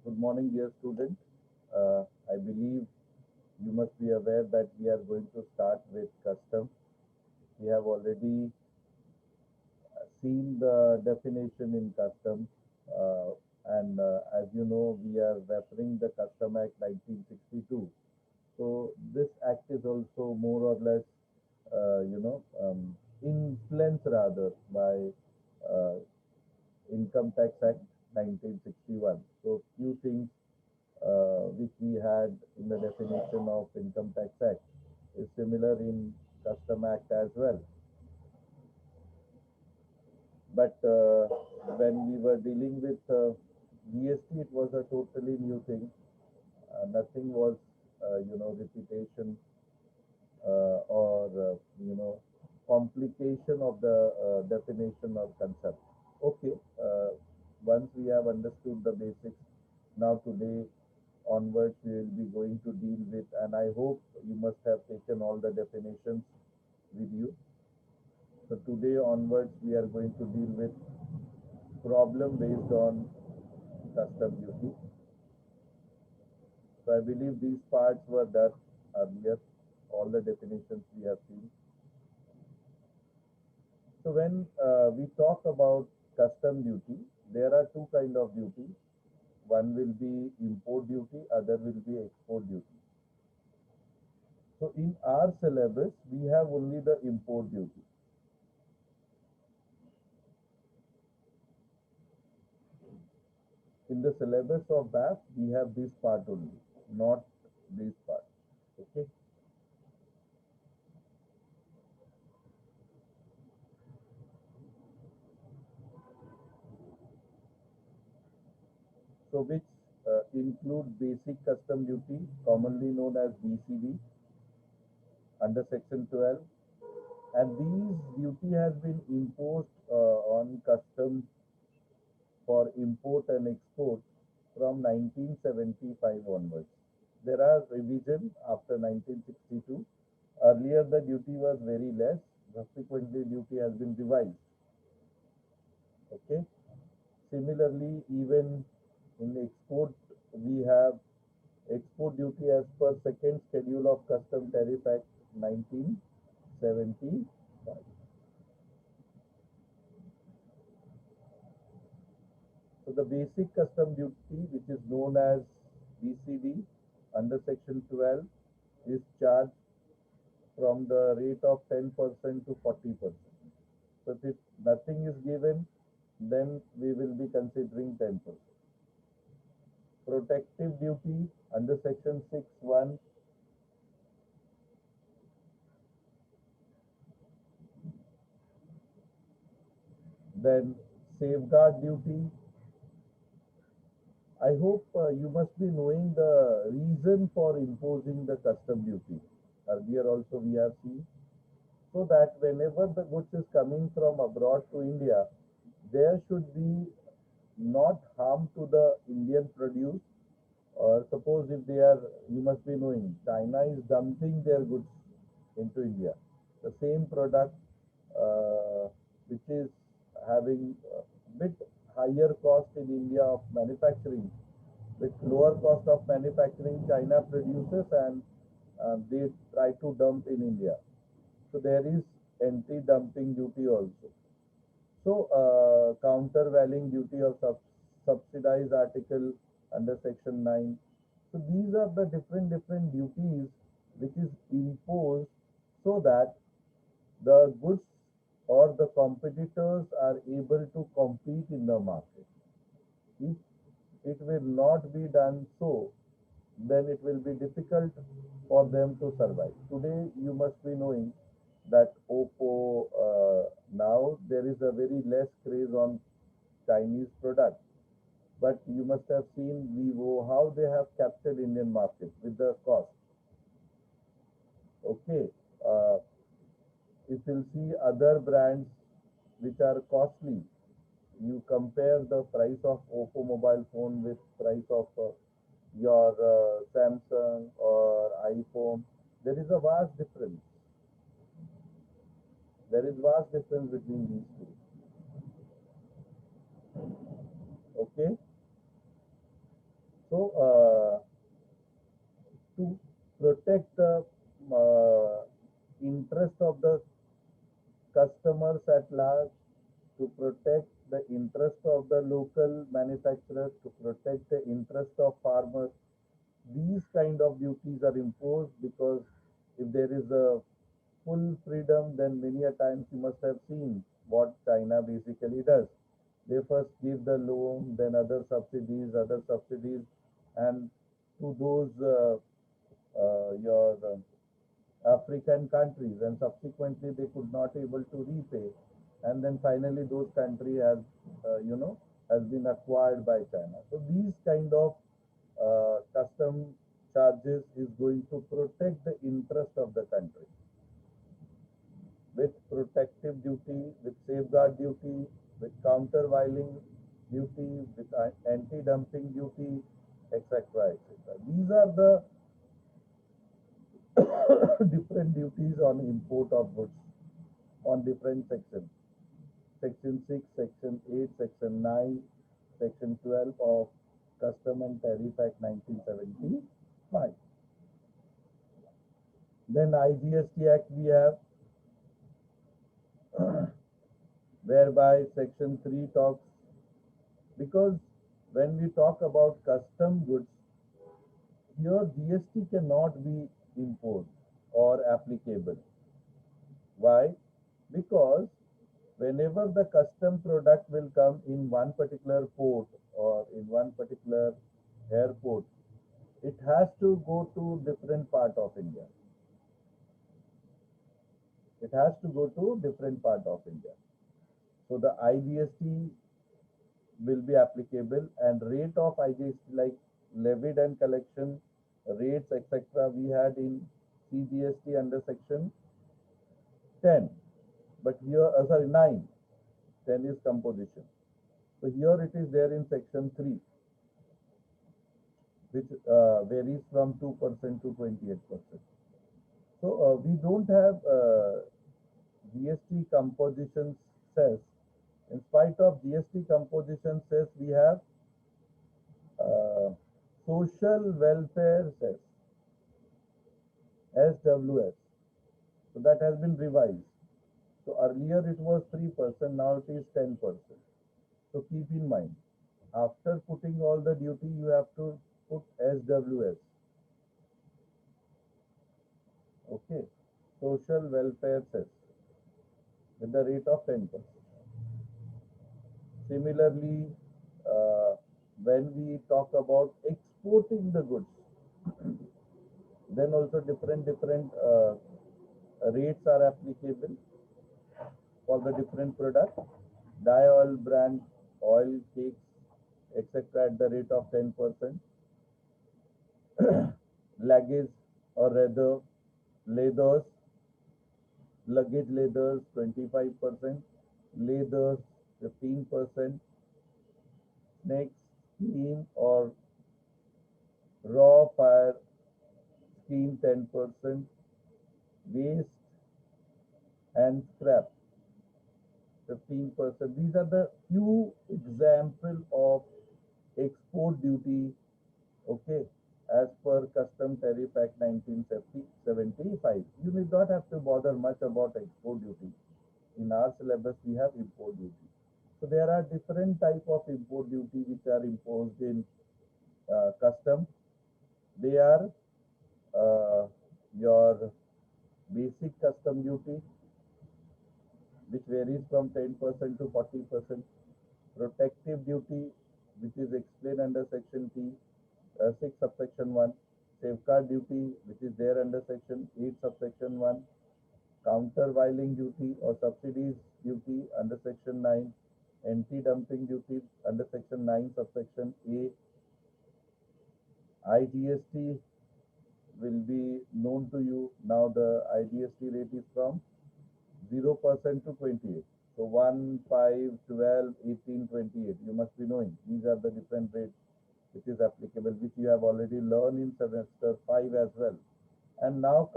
Good morning, dear student. I believe you must be aware that we are going to start with custom. We have already seen the definition in custom, and as you know, we are referring the Custom Act 1962. So this act is also more or less, influenced rather by uh, Income Tax Act 1961. So few things which we had in the definition of Income Tax Act is similar in Custom Act as well. But when we were dealing with GST, it was a totally new thing. Nothing was, repetition or complication of the definition or concept. Okay, once we have understood the basics, now today onwards we will be going to deal with, and I hope you must have taken all the definitions with you. So today onwards we are going to deal with problem based on custom duty. So I believe these parts were done earlier, all the definitions we have seen. So when we talk about custom duty, there are two kind of duty. One will be import duty, other will be export duty. So in our syllabus, we have only the import duty. In the syllabus of BAF, we have this part only, not this part. Okay. So which include basic custom duty, commonly known as BCD, under Section 12, and these duty has been imposed on custom for import and export from 1975 onwards. There are revisions after 1962. Earlier, the duty was very less. Subsequently, duty has been revised. Okay. Similarly, even in export, we have export duty as per second schedule of Custom Tariff Act 1975. So the basic custom duty, which is known as BCD under Section 12, is charged from the rate of 10% to 40%. So if nothing is given, then we will be considering 10%. Protective duty under Section 6(1), then safeguard duty. I hope you must be knowing the reason for imposing the custom duty. Earlier also we have seen, so that whenever the goods is coming from abroad to India, there should be not harm to the Indian produce. Or suppose if they are, you must be knowing, China is dumping their goods into India. The same product, which is having a bit higher cost in India of manufacturing, with lower cost of manufacturing, China produces and they try to dump in India. So there is anti-dumping duty also. So countervailing duty of subsidized article under Section 9. So these are the different duties which is imposed so that the goods or the competitors are able to compete in the market. If it will not be done so, then it will be difficult for them to survive. Today, you must be knowing that Oppo, now there is a very less craze on Chinese products. But you must have seen Vivo, how they have captured Indian market with the cost. Okay. Uh, if you see other brands which are costly, you compare the price of Oppo mobile phone with price of your Samsung or iPhone, there is a vast difference. There is vast difference between these two. Okay. protect the uh, interest of the customers at large, to protect the interest of the local manufacturers, to protect the interest of farmers. These kind of duties are imposed because if there is a full freedom, then many a times you must have seen what China basically does. They first give the loan, then other subsidies, and to those your African countries, and subsequently they could not able to repay, and then finally those country has has been acquired by China. So these kind of custom charges is going to protect the interest of the country with protective duty, with safeguard duty, with countervailing duty, with anti-dumping duty, etc., etc. These are the different duties on import of goods on different sections. Section 6, Section 8, Section 9, Section 12 of Custom and Tariff Act 1975. Then IGST Act we have, whereby Section 3 talks, because when we talk about custom goods, here GST cannot be imposed or applicable. Why? Because whenever the custom product will come in one particular port or in one particular airport, it has to go to different part of India. It has to go to different part of India. So the IGST will be applicable, and rate of IGST like levied and collection rates, etc., we had in CGST under section 10, but here sorry 9. 10 is composition. So here it is there in section 3, which varies from 2% to 28%. So we don't have GST composition cess. In spite of GST composition cess, we have uh, social welfare cess, SWS. So that has been revised. So earlier it was 3%, now it is 10%. So keep in mind, after putting all the duty, you have to put SWS. Okay, social welfare cess with the rate of 10%. Similarly, uh, when we talk about exporting the goods, then also different rates are applicable for the different products. Diol brand oil, cakes, etc., at the rate of 10%. Luggage or rather leathers, luggage leathers 25%, leathers 15%, snakes, skin or raw fire skin 10%, waste and scrap 15%. These are the few example of export duty, okay, as per Custom Tariff Act 1975. You need not have to bother much about export duty. In our syllabus, we have import duty. So there are different type of import duty which are imposed in custom. They are your basic custom duty, which varies from 10% to 40%. Protective duty, which is explained under section 6 subsection 1. Safeguard duty, which is there under section 8 subsection 1. Countervailing duty or subsidies duty under section 9. Anti-dumping duty under section 9 subsection A. IGST will be known to you. Now the IGST rate is from 0% to 28. So 1, 5, 12, 18, 28. You must be knowing. These are the different rates which is applicable, which you have already learned in semester 5 as well. And now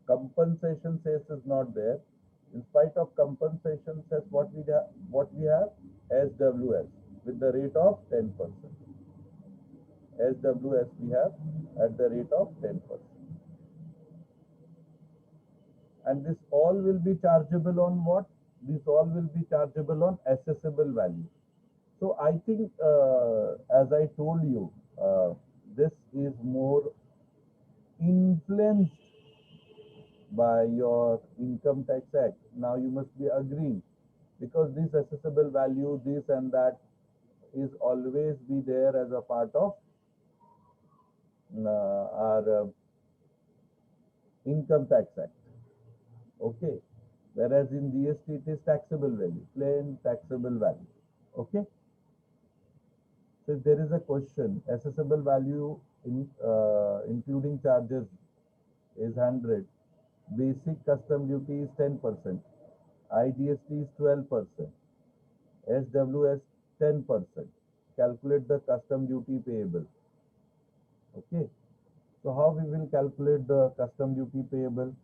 compensation cess is not there. In spite of compensation cess, what we have SWS with the rate of 10%. SWS we have at the rate of 10%. And this all will be chargeable on what? This all will be chargeable on accessible value. So I think, as I told you, this is more influenced by your income tax act. Now you must be agreeing, because this accessible value, this and that, is always be there as a part of our income tax act. Okay. Whereas in GST it is taxable value, plain taxable value. Okay. So if there is a question, accessible value including charges is 100, basic custom duty is 10%, IGST is 12%, SWS 10%. Calculate the custom duty payable. Okay. So how we will calculate the custom duty payable?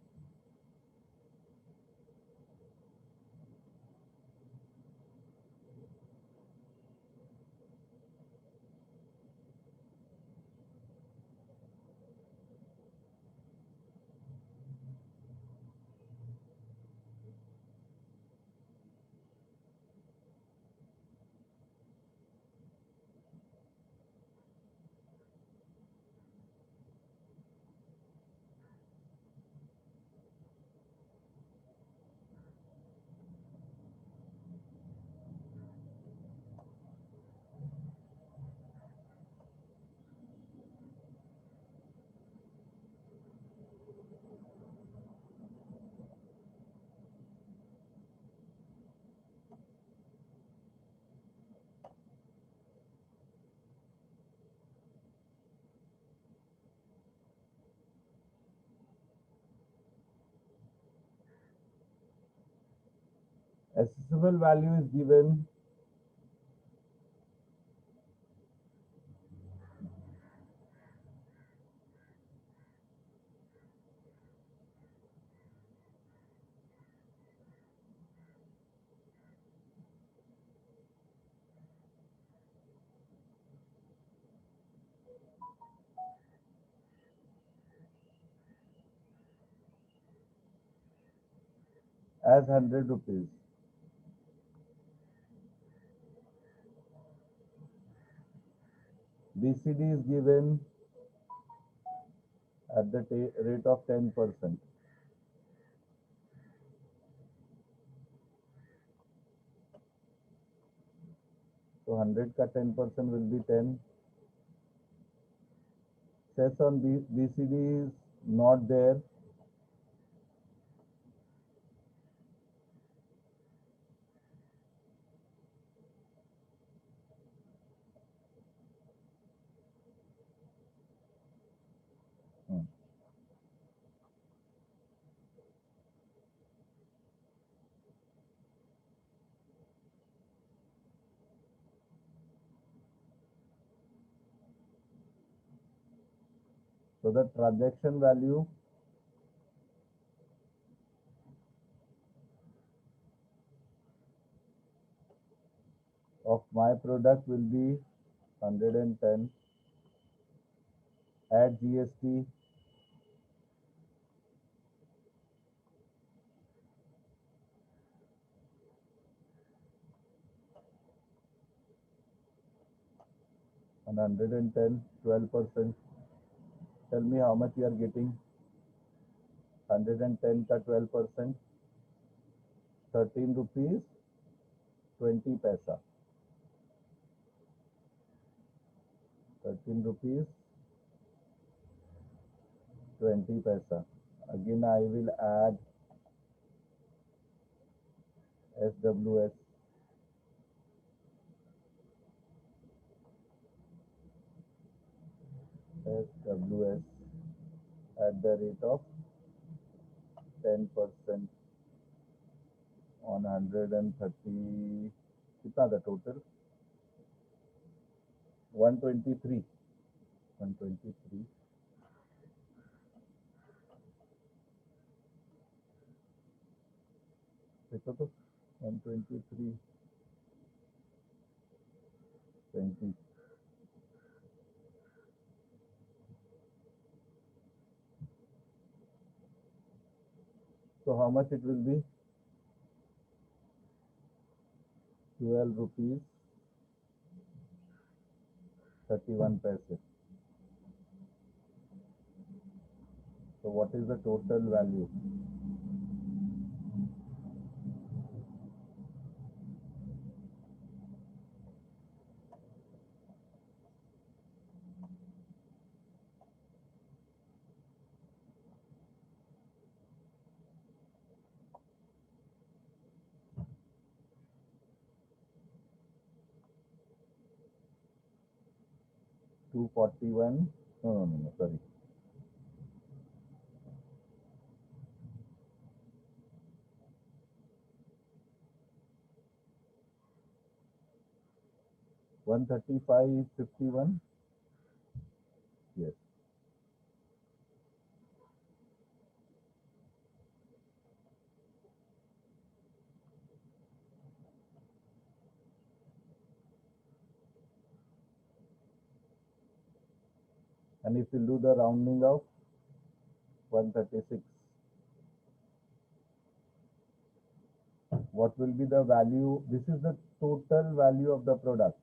Accessible value is given as 100 rupees. BCD is given at the rate of 10%. So 100 ka 10% will be 10. Cess on BCD is not there. Hmm. So the transaction value of my product will be 110. Add GST, 110, 12%. Tell me how much you are getting. 110 ka 12%, 13 rupees 20 paisa. 13 rupees 20 paisa. Again I will add SWS. SWS at the rate of 10% on 130. कितना the total? 123. 123. देखो तो 123 20. So how much it will be? 12 rupees 31 paise. So what is the total value? 241. No, no, no, no, sorry. 135.51. Yes. And if you do the rounding of 136, what will be the value? This is the total value of the product.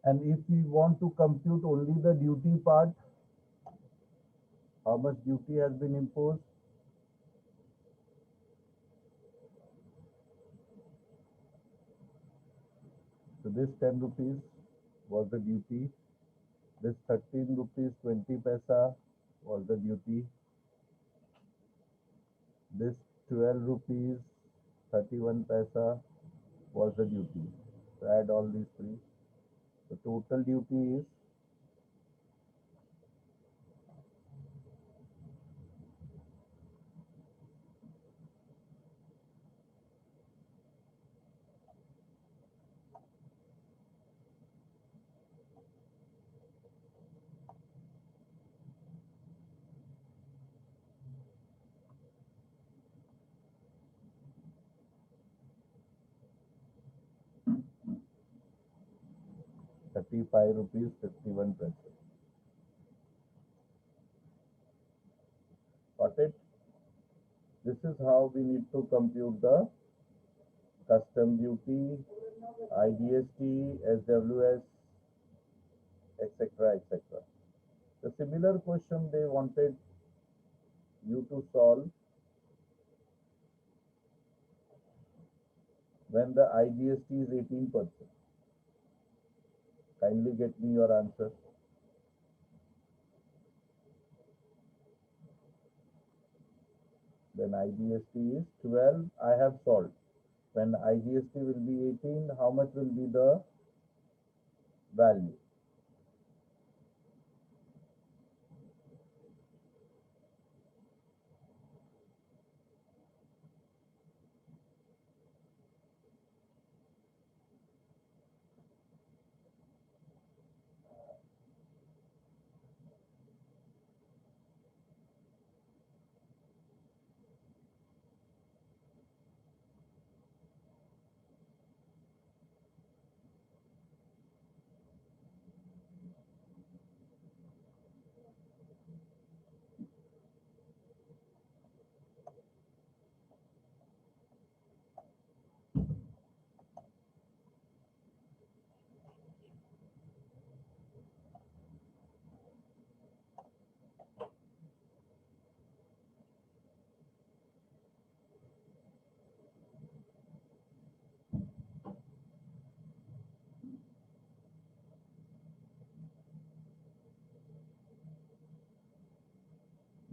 And if we want to compute only the duty part, how much duty has been imposed? So this 10 rupees was the duty. This 13 rupees 20 paisa was the duty. This 12 rupees 31 paisa was the duty. So add all these three. The total duty is 35 rupees 51 paisa. Got it? This is how we need to compute the custom duty, IGST, SWS, etc. etc. The similar question they wanted you to solve when the IGST is 18%. Kindly get me your answer. When IGST is 12, I have solved. When IGST will be 18, how much will be the value?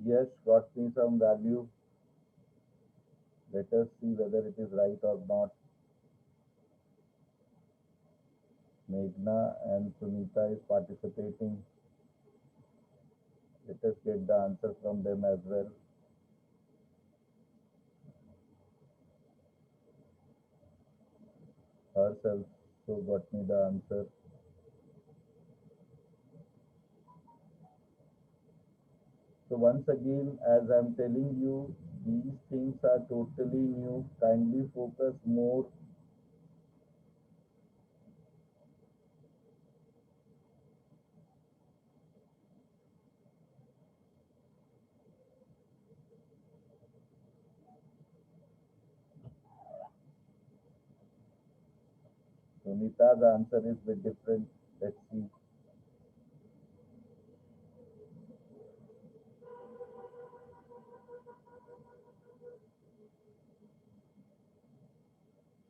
Yes, got me some value. Let us see whether it is right or not. Meghna and Sunita is participating. Let us get the answer from them as well. Herself so got me the answer. So once again, as I'm telling you, these things are totally new. Kindly focus more. Sunita, the answer is bit different. Let's see.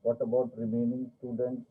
What about remaining students?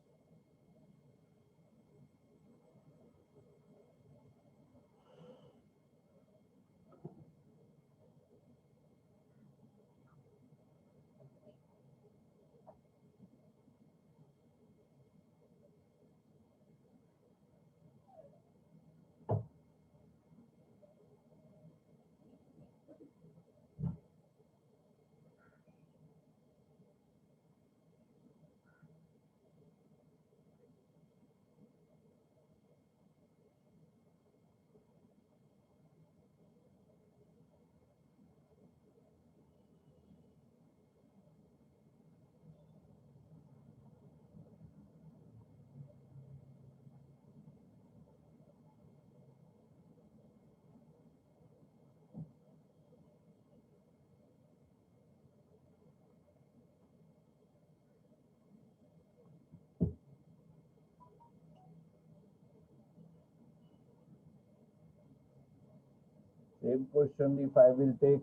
Same question if I will take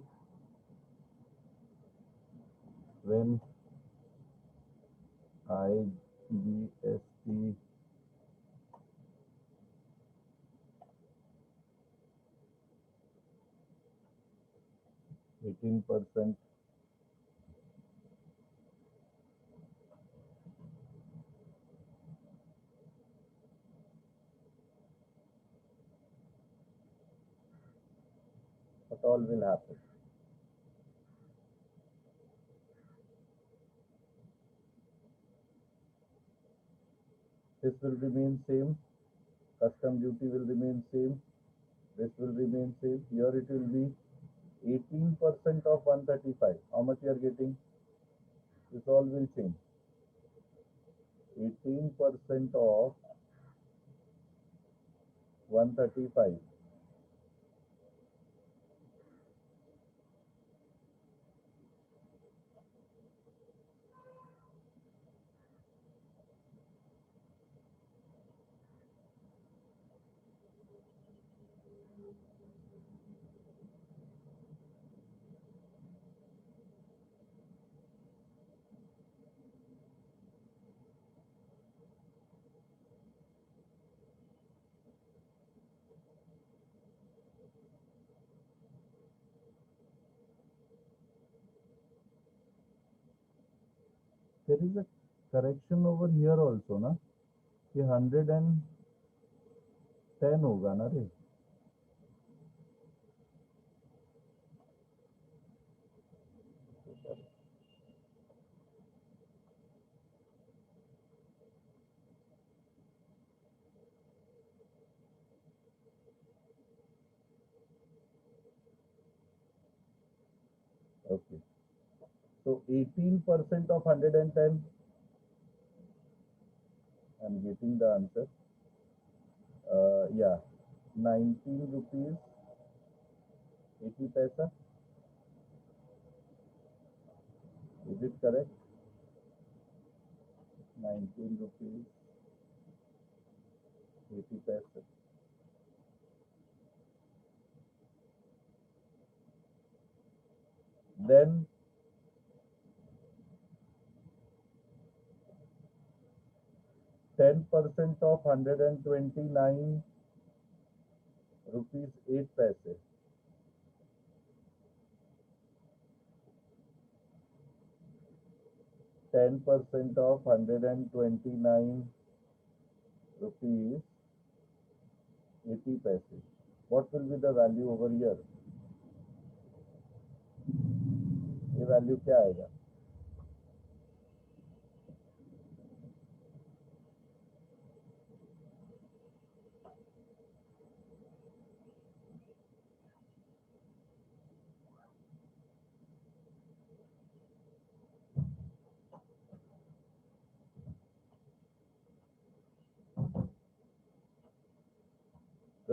when IGST 18%, what all will happen? This will remain same. Custom duty will remain same. This will remain same. Here it will be 18% of 135. How much you are getting? This all will change. 18% of 135. There is a correction over here also, na? ये 110 होगा ना रे? Okay. So 18% of 110. I'm getting the answer. Yeah, 19 rupees 80 paisa. Is it correct? 19 rupees 80 paisa. Then 10% of 129 rupees 8 paise. 10% of 129 rupees 80 paise. What will be the value over here? ये value क्या आएगा?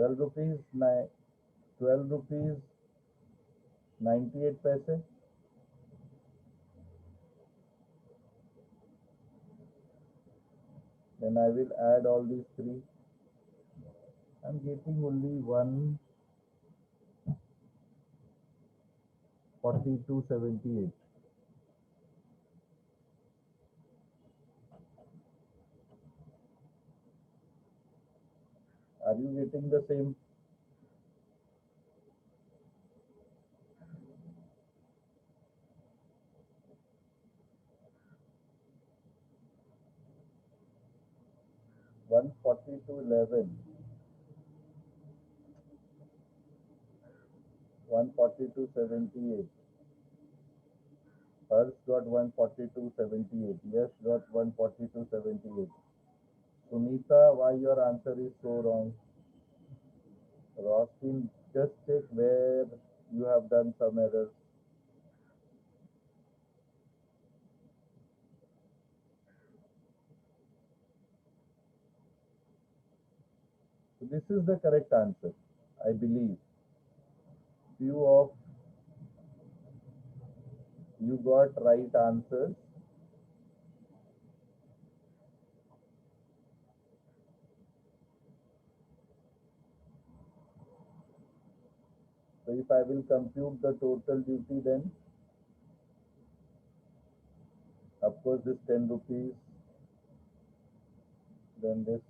12 rupees 12 rupees 98 paise. Then I will add all these three. I'm getting only 142.78. Are you getting the same? 142.11, 142.78. Hers got 142.78. Yes, got 142.78. Sunita, why your answer is so wrong? Rostin, just check where you have done some errors. So this is the correct answer, I believe. Few of you got right answers. So if I will compute the total duty, then of course this 10 rupees, then this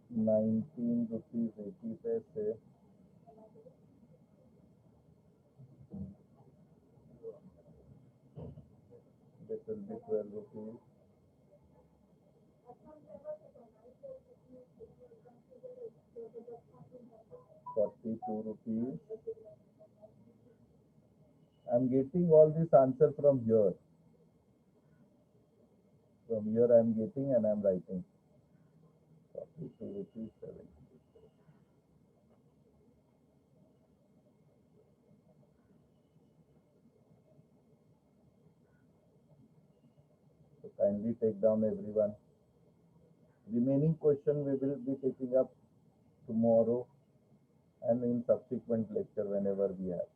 19 rupees 80 paise, this will be 12 rupees, 42 rupees. I'm getting all this answer from here. From here I'm getting and I'm writing 42 rupees 70. So kindly take down everyone. Remaining question we will be taking up tomorrow and in subsequent lecture whenever we have.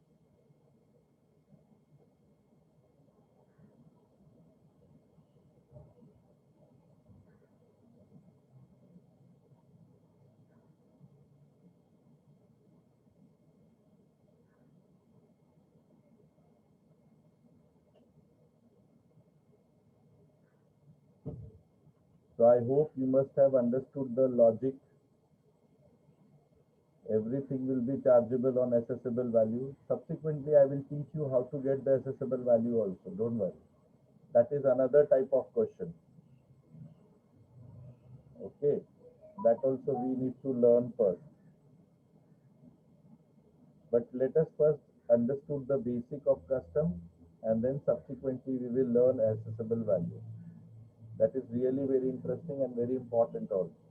So I hope you must have understood the logic. Everything will be chargeable on accessible value. Subsequently, I will teach you how to get the accessible value also. Don't worry. That is another type of question. Okay. That also we need to learn first. But let us first understood the basic of custom and then subsequently we will learn accessible value. That is really very interesting and very important also.